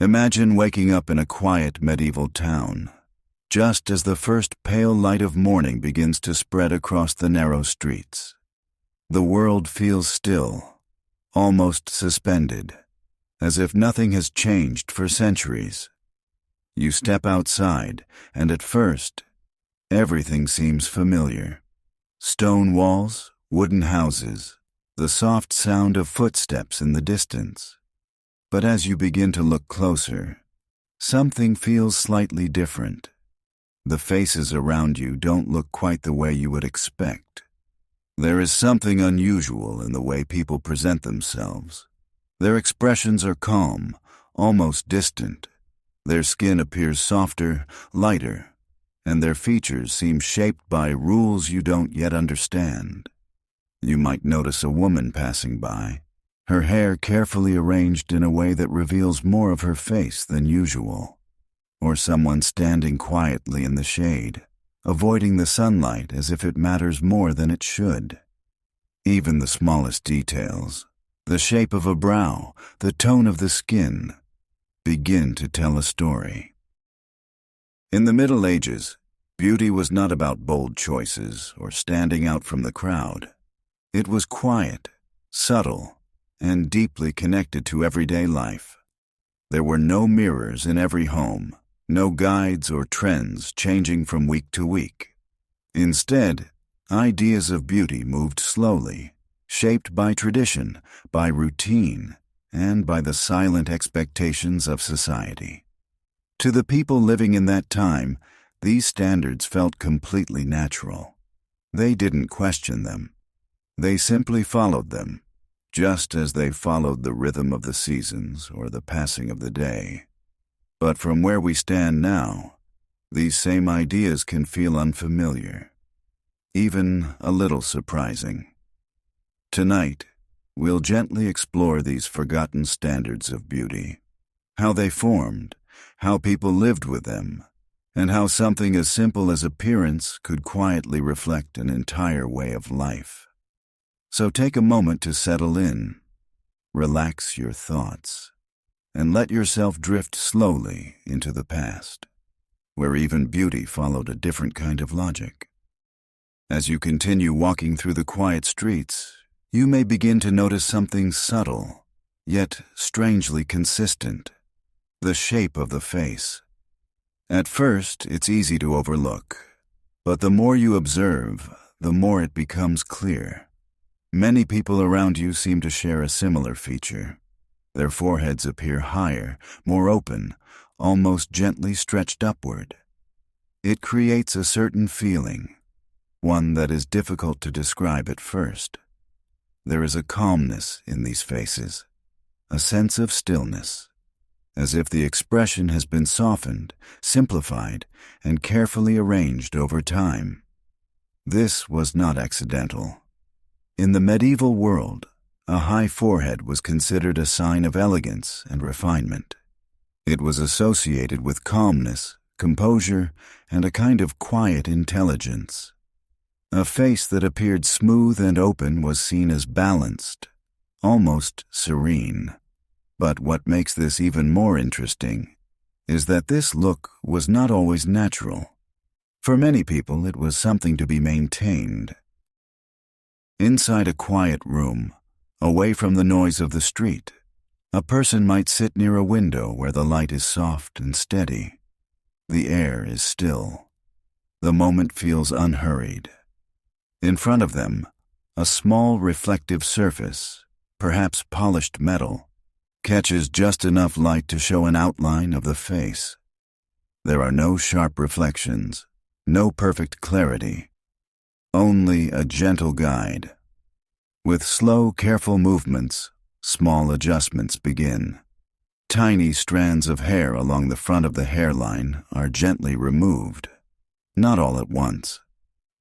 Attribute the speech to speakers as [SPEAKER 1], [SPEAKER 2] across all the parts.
[SPEAKER 1] Imagine waking up in a quiet medieval town, just as the first pale light of morning begins to spread across the narrow streets. The world feels still, almost suspended, as if nothing has changed for centuries. You step outside, and at first, everything seems familiar. Stone walls, wooden houses, the soft sound of footsteps in the distance. But as you begin to look closer, something feels slightly different. The faces around you don't look quite the way you would expect. There is something unusual in the way people present themselves. Their expressions are calm, almost distant. Their skin appears softer, lighter, and their features seem shaped by rules you don't yet understand. You might notice a woman passing by, her hair carefully arranged in a way that reveals more of her face than usual, or someone standing quietly in the shade, avoiding the sunlight as if it matters more than it should. Even the smallest details, the shape of a brow, the tone of the skin, begin to tell a story. In the Middle Ages, beauty was not about bold choices or standing out from the crowd. It was quiet, subtle, and deeply connected to everyday life. There were no mirrors in every home, no guides or trends changing from week to week. Instead, ideas of beauty moved slowly, shaped by tradition, by routine, and by the silent expectations of society. To the people living in that time, these standards felt completely natural. They didn't question them. They simply followed them, just as they followed the rhythm of the seasons or the passing of the day. But from where we stand now, these same ideas can feel unfamiliar, even a little surprising. Tonight, we'll gently explore these forgotten standards of beauty, how they formed, how people lived with them, and how something as simple as appearance could quietly reflect an entire way of life. So take a moment to settle in, relax your thoughts, and let yourself drift slowly into the past, where even beauty followed a different kind of logic. As you continue walking through the quiet streets, you may begin to notice something subtle, yet strangely consistent: the shape of the face. At first, it's easy to overlook, but the more you observe, the more it becomes clear. Many people around you seem to share a similar feature. Their foreheads appear higher, more open, almost gently stretched upward. It creates a certain feeling, one that is difficult to describe at first. There is a calmness in these faces, a sense of stillness, as if the expression has been softened, simplified, and carefully arranged over time. This was not accidental. In the medieval world, a high forehead was considered a sign of elegance and refinement. It was associated with calmness, composure, and a kind of quiet intelligence. A face that appeared smooth and open was seen as balanced, almost serene. But what makes this even more interesting is that this look was not always natural. For many people, it was something to be maintained. Inside a quiet room, away from the noise of the street, a person might sit near a window where the light is soft and steady. The air is still. The moment feels unhurried. In front of them, a small reflective surface, perhaps polished metal, catches just enough light to show an outline of the face. There are no sharp reflections, no perfect clarity, only a gentle guide. With slow, careful movements, small adjustments begin. Tiny strands of hair along the front of the hairline are gently removed, not all at once,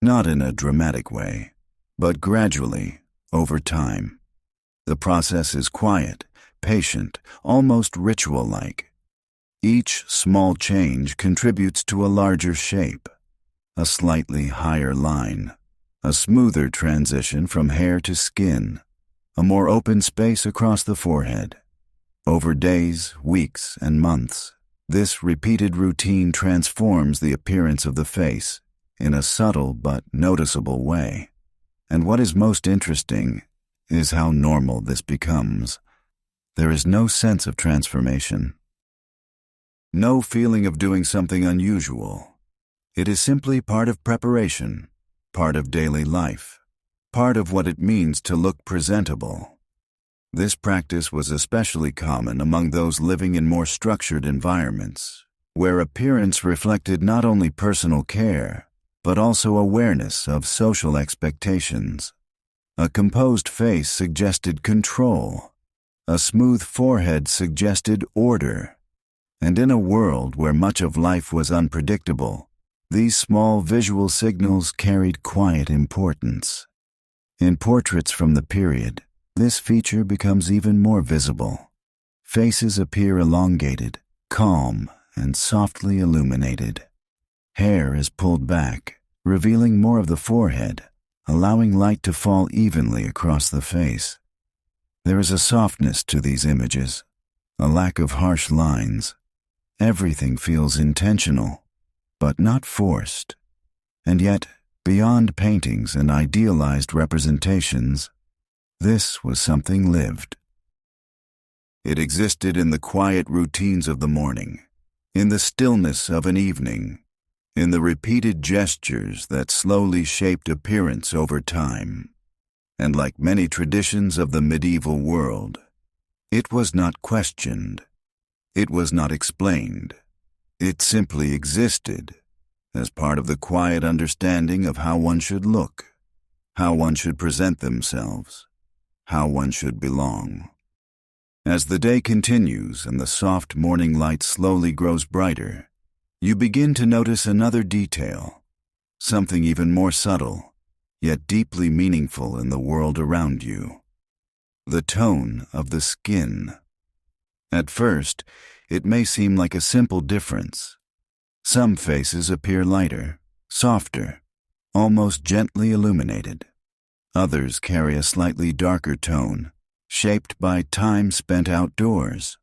[SPEAKER 1] not in a dramatic way, but gradually, over time. The process is quiet, patient, almost ritual-like. Each small change contributes to a larger shape, a slightly higher line, a smoother transition from hair to skin, a more open space across the forehead. Over days, weeks, and months, this repeated routine transforms the appearance of the face in a subtle but noticeable way. And what is most interesting is how normal this becomes. There is no sense of transformation, no feeling of doing something unusual. It is simply part of preparation, part of daily life, part of what it means to look presentable. This practice was especially common among those living in more structured environments, where appearance reflected not only personal care, but also awareness of social expectations. A composed face suggested control. A smooth forehead suggested order. And in a world where much of life was unpredictable, these small visual signals carried quiet importance. In portraits from the period, this feature becomes even more visible. Faces appear elongated, calm, and softly illuminated. Hair is pulled back, revealing more of the forehead, allowing light to fall evenly across the face. There is a softness to these images, a lack of harsh lines. Everything feels intentional, but not forced. And yet, beyond paintings and idealized representations, this was something lived. It existed in the quiet routines of the morning, in the stillness of an evening, in the repeated gestures that slowly shaped appearance over time. And like many traditions of the medieval world, it was not questioned. It was not explained. It simply existed as part of the quiet understanding of how one should look, how one should present themselves, how one should belong. As the day continues and the soft morning light slowly grows brighter, you begin to notice another detail, something even more subtle, yet deeply meaningful in the world around you. The tone of the skin. At first, it may seem like a simple difference. Some faces appear lighter, softer, almost gently illuminated. Others carry a slightly darker tone, shaped by time spent outdoors.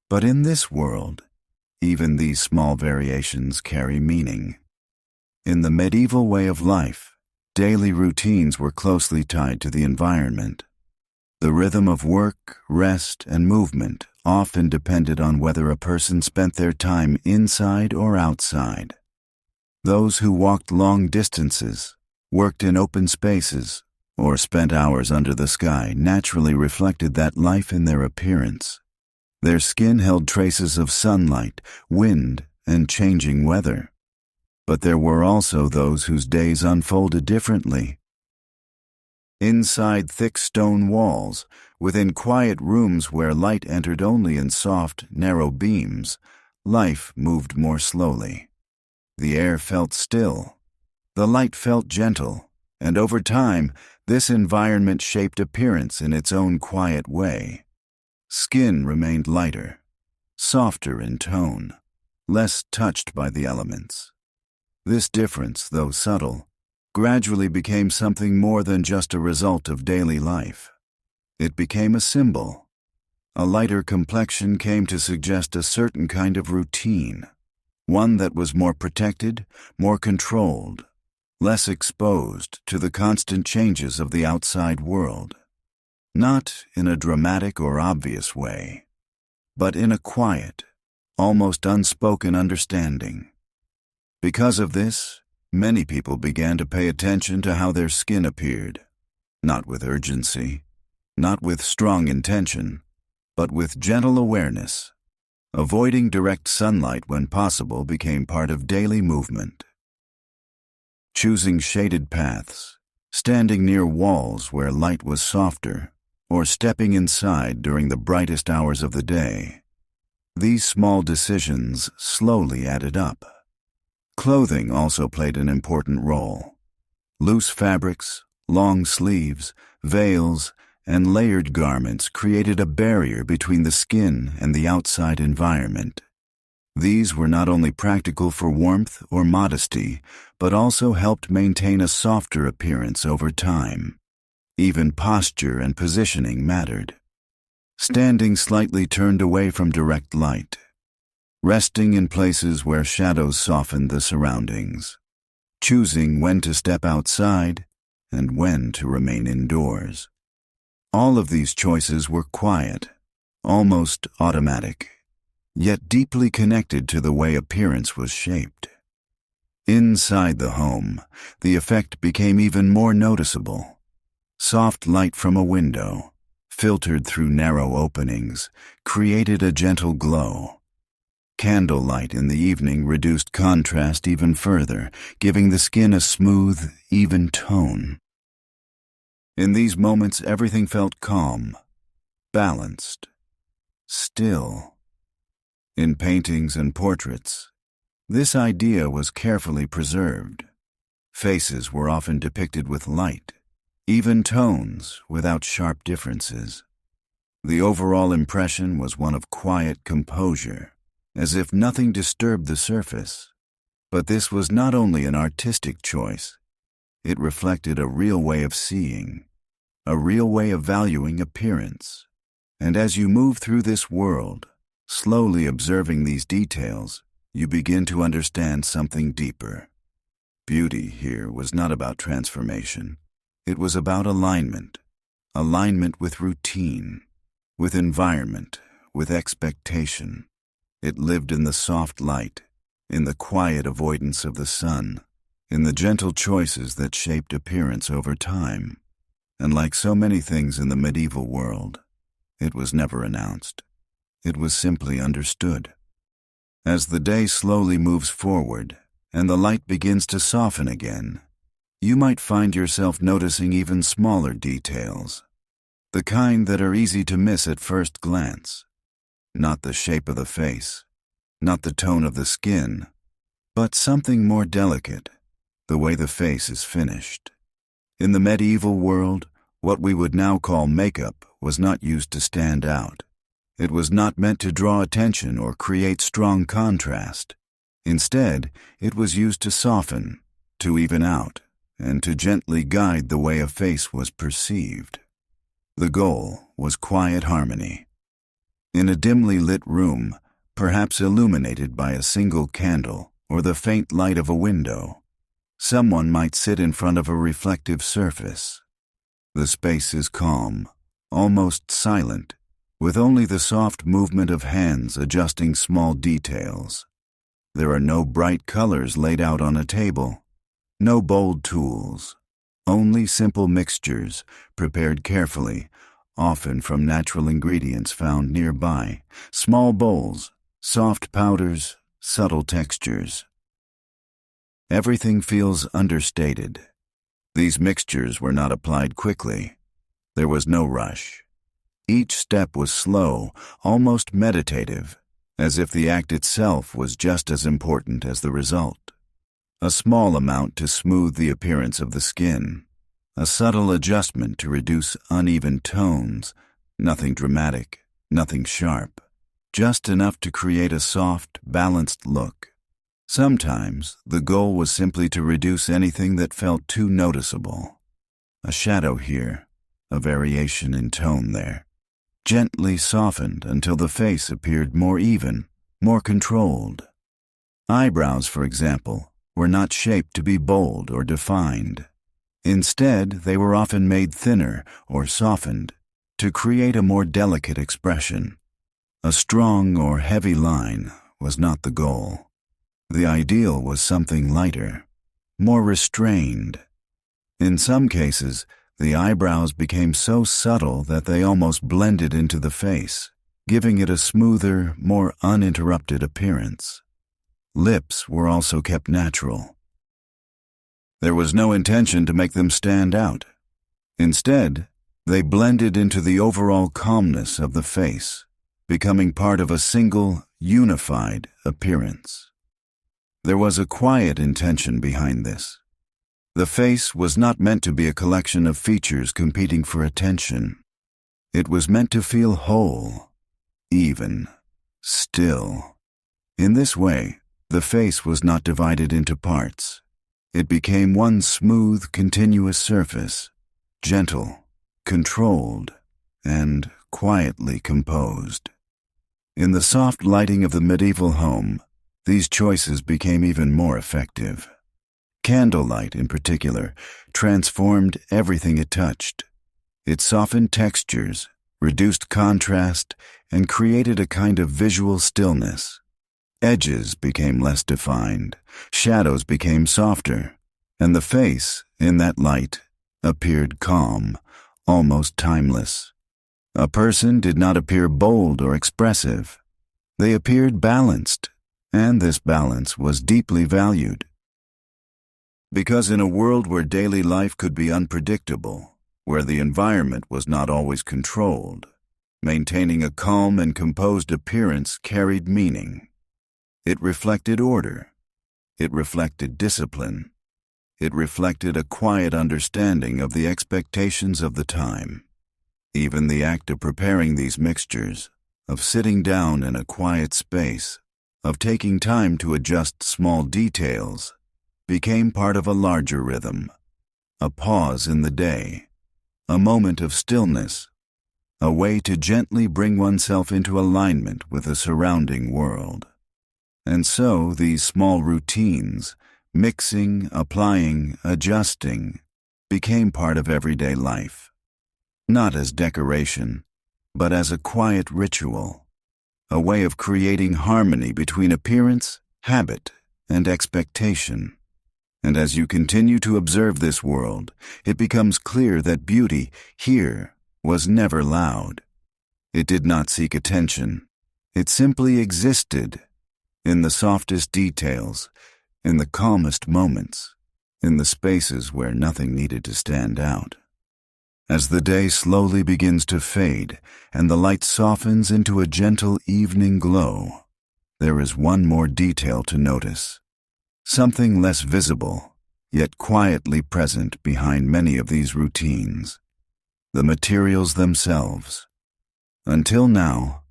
[SPEAKER 1] But in this world, even these small variations carry meaning. In the medieval way of life, daily routines were closely tied to the environment. The rhythm of work, rest, and movement often depended on whether a person spent their time inside or outside. Those who walked long distances, worked in open spaces, or spent hours under the sky naturally reflected that life in their appearance. Their skin held traces of sunlight, wind, and changing weather. But there were also those whose days unfolded differently. Inside thick stone walls, within quiet rooms where light entered only in soft, narrow beams, life moved more slowly. The air felt still. The light felt gentle, and over time, this environment shaped appearance in its own quiet way. Skin remained lighter, softer in tone, less touched by the elements. This difference, though subtle, gradually became something more than just a result of daily life. It became a symbol. A lighter complexion came to suggest a certain kind of routine, one that was more protected, more controlled, less exposed to the constant changes of the outside world. Not in a dramatic or obvious way, but in a quiet, almost unspoken understanding. Because of this, many people began to pay attention to how their skin appeared, not with urgency, not with strong intention, but with gentle awareness. Avoiding direct sunlight when possible became part of daily movement. Choosing shaded paths, standing near walls where light was softer, or stepping inside during the brightest hours of the day. These small decisions slowly added up. Clothing also played an important role. Loose fabrics, long sleeves, veils, and layered garments created a barrier between the skin and the outside environment. These were not only practical for warmth or modesty, but also helped maintain a softer appearance over time. Even posture and positioning mattered. standing slightly turned away from direct light, resting in places where shadows softened the surroundings, choosing when to step outside and when to remain indoors. All of these choices were quiet, almost automatic, yet deeply connected to the way appearance was shaped. Inside the home, the effect became even more noticeable. Soft light from a window, filtered through narrow openings, created a gentle glow. Candlelight in the evening reduced contrast even further, giving the skin a smooth, even tone. In these moments, everything felt calm, balanced, still. In paintings and portraits, this idea was carefully preserved. Faces were often depicted with light, even tones without sharp differences. The overall impression was one of quiet composure, as if nothing disturbed the surface. But this was not only an artistic choice, it reflected a real way of seeing, a real way of valuing appearance. And as you move through this world, slowly observing these details, you begin to understand something deeper. Beauty here was not about transformation. It was about alignment with routine, with environment, with expectation. It lived in the soft light, in the quiet avoidance of the sun, in the gentle choices that shaped appearance over time. And like so many things in the medieval world, it was never announced. It was simply understood. As the day slowly moves forward and the light begins to soften again, you might find yourself noticing even smaller details, the kind that are easy to miss at first glance. Not the shape of the face, not the tone of the skin, but something more delicate, the way the face is finished. In the medieval world, what we would now call makeup was not used to stand out. It was not meant to draw attention or create strong contrast. Instead, it was used to soften, to even out, and to gently guide the way a face was perceived. The goal was quiet harmony. In a dimly lit room, perhaps illuminated by a single candle or the faint light of a window, someone might sit in front of a reflective surface. The space is calm, almost silent, with only the soft movement of hands adjusting small details. There are no bright colors laid out on a table, no bold tools, only simple mixtures prepared carefully, often from natural ingredients found nearby, small bowls, soft powders, subtle textures. Everything feels understated. These mixtures were not applied quickly. There was no rush. Each step was slow, almost meditative, as if the act itself was just as important as the result. A small amount to smooth the appearance of the skin, a subtle adjustment to reduce uneven tones, nothing dramatic, nothing sharp, just enough to create a soft, balanced look. Sometimes the goal was simply to reduce anything that felt too noticeable. A shadow here, a variation in tone there, gently softened until the face appeared more even, more controlled. Eyebrows, for example, were not shaped to be bold or defined. Instead, they were often made thinner or softened to create a more delicate expression. A strong or heavy line was not the goal. The ideal was something lighter, more restrained. In some cases, the eyebrows became so subtle that they almost blended into the face, giving it a smoother, more uninterrupted appearance. Lips were also kept natural. There was no intention to make them stand out. Instead, they blended into the overall calmness of the face, becoming part of a single, unified appearance. There was a quiet intention behind this. The face was not meant to be a collection of features competing for attention. It was meant to feel whole, even, still. In this way, the face was not divided into parts. It became one smooth, continuous surface, gentle, controlled, and quietly composed. In the soft lighting of the medieval home, these choices became even more effective. Candlelight, in particular, transformed everything it touched. It softened textures, reduced contrast, and created a kind of visual stillness. Edges became less defined, shadows became softer, and the face, in that light, appeared calm, almost timeless. A person did not appear bold or expressive. They appeared balanced, and this balance was deeply valued. Because in a world where daily life could be unpredictable, where the environment was not always controlled, maintaining a calm and composed appearance carried meaning. It reflected order. It reflected discipline. It reflected a quiet understanding of the expectations of the time. Even the act of preparing these mixtures, of sitting down in a quiet space, of taking time to adjust small details, became part of a larger rhythm, a pause in the day, a moment of stillness, a way to gently bring oneself into alignment with the surrounding world. And so these small routines, mixing, applying, adjusting, became part of everyday life, not as decoration, but as a quiet ritual, a way of creating harmony between appearance, habit, and expectation. And as you continue to observe this world, it becomes clear that beauty here was never loud. It did not seek attention. It simply existed in the softest details, in the calmest moments, in the spaces where nothing needed to stand out. As the day slowly begins to fade and the light softens into a gentle evening glow, there is one more detail to notice. Something less visible, yet quietly present behind many of these routines. The materials themselves. Until now,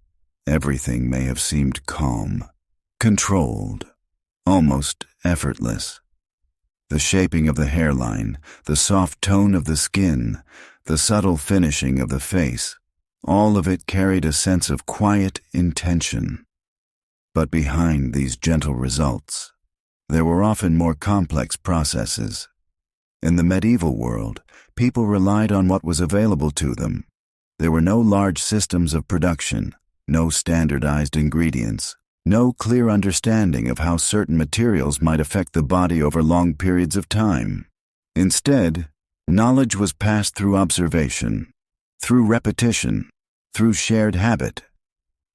[SPEAKER 1] everything may have seemed calm, controlled, almost effortless. The shaping of the hairline, the soft tone of the skin, the subtle finishing of the face, all of it carried a sense of quiet intention. But behind these gentle results, there were often more complex processes. In the medieval world, people relied on what was available to them. There were no large systems of production, no standardized ingredients, no clear understanding of how certain materials might affect the body over long periods of time. Instead, knowledge was passed through observation, through repetition, through shared habit.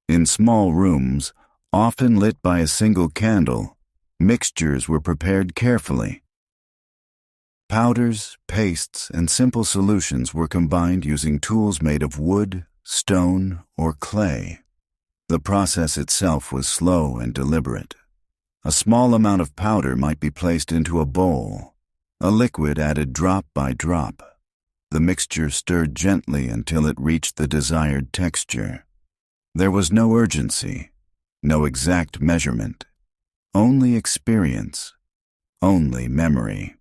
[SPEAKER 1] In small rooms, often lit by a single candle, mixtures were prepared carefully. Powders, pastes, and simple solutions were combined using tools made of wood, stone, or clay. The process itself was slow and deliberate. A small amount of powder might be placed into a bowl, a liquid added drop by drop. The mixture stirred gently until it reached the desired texture. There was no urgency, no exact measurement. Only experience, only memory.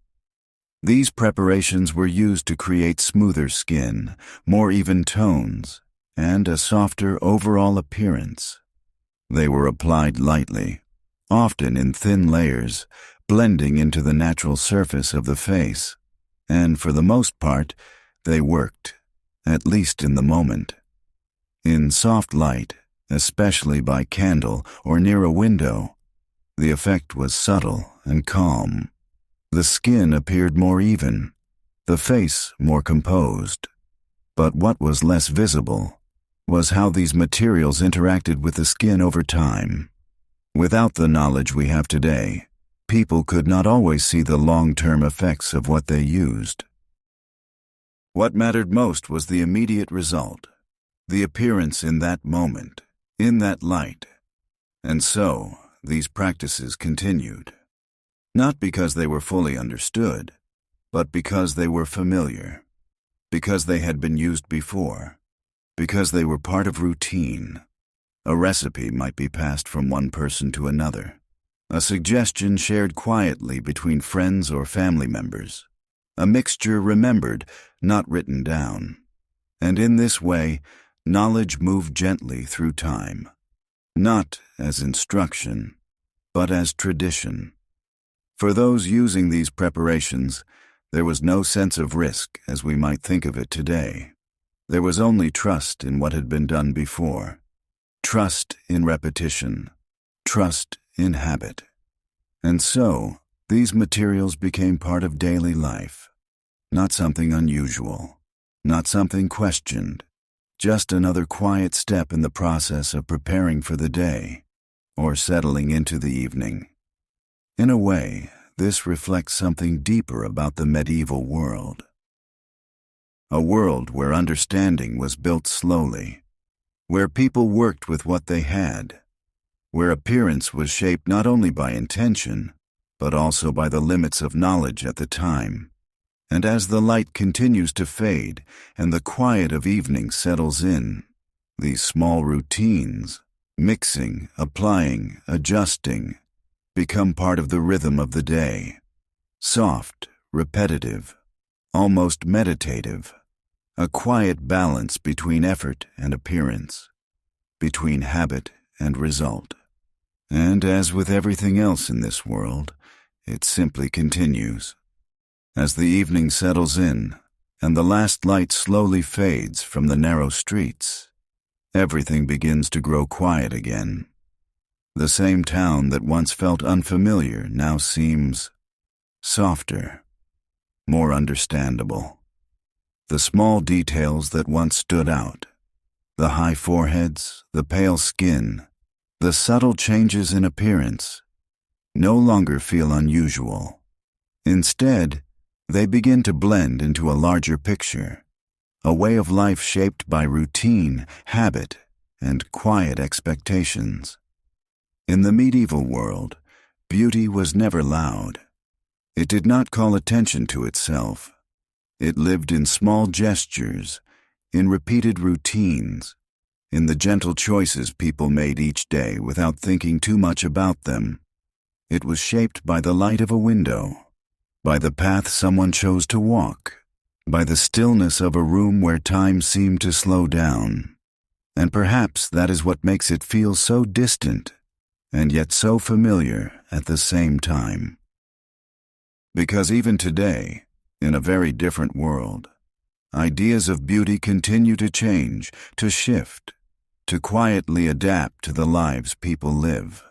[SPEAKER 1] These preparations were used to create smoother skin, more even tones, and a softer overall appearance. They were applied lightly, often in thin layers, blending into the natural surface of the face, and for the most part, they worked, at least in the moment. In soft light, especially by candle or near a window, the effect was subtle and calm. The skin appeared more even, the face more composed. But what was less visible was how these materials interacted with the skin over time. Without the knowledge we have today, people could not always see the long-term effects of what they used. What mattered most was the immediate result, the appearance in that moment, in that light. And so, these practices continued, not because they were fully understood, but because they were familiar, because they had been used before, because they were part of routine. A recipe might be passed from one person to another, a suggestion shared quietly between friends or family members, a mixture remembered, not written down. And in this way, knowledge moved gently through time, not as instruction, but as tradition. For those using these preparations, there was no sense of risk as we might think of it today. There was only trust in what had been done before, trust in repetition, trust in habit. And so, these materials became part of daily life, not something unusual, not something questioned, just another quiet step in the process of preparing for the day, or settling into the evening. In a way, this reflects something deeper about the medieval world. A world where understanding was built slowly, where people worked with what they had, where appearance was shaped not only by intention, but also by the limits of knowledge at the time. And as the light continues to fade and the quiet of evening settles in, these small routines, mixing, applying, adjusting, become part of the rhythm of the day. Soft, repetitive, almost meditative, a quiet balance between effort and appearance, between habit and result. And as with everything else in this world, it simply continues. As the evening settles in and the last light slowly fades from the narrow streets, everything begins to grow quiet again. The same town that once felt unfamiliar now seems softer, more understandable. The small details that once stood out, the high foreheads, the pale skin, the subtle changes in appearance, no longer feel unusual. Instead, they begin to blend into a larger picture, a way of life shaped by routine, habit, and quiet expectations. In the medieval world, beauty was never loud. It did not call attention to itself. It lived in small gestures, in repeated routines, in the gentle choices people made each day without thinking too much about them. It was shaped by the light of a window, by the path someone chose to walk, by the stillness of a room where time seemed to slow down. And perhaps that is what makes it feel so distant, and yet so familiar at the same time. Because even today, in a very different world, ideas of beauty continue to change, to shift, to quietly adapt to the lives people live.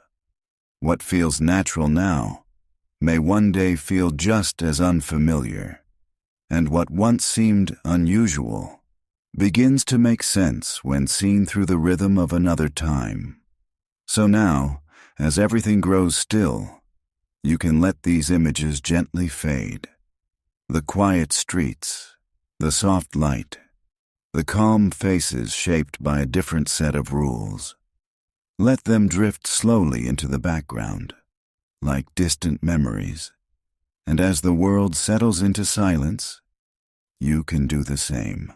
[SPEAKER 1] What feels natural now may one day feel just as unfamiliar, and what once seemed unusual begins to make sense when seen through the rhythm of another time. So now, as everything grows still, you can let these images gently fade. The quiet streets, the soft light, the calm faces shaped by a different set of rules. Let them drift slowly into the background, like distant memories. And as the world settles into silence, you can do the same.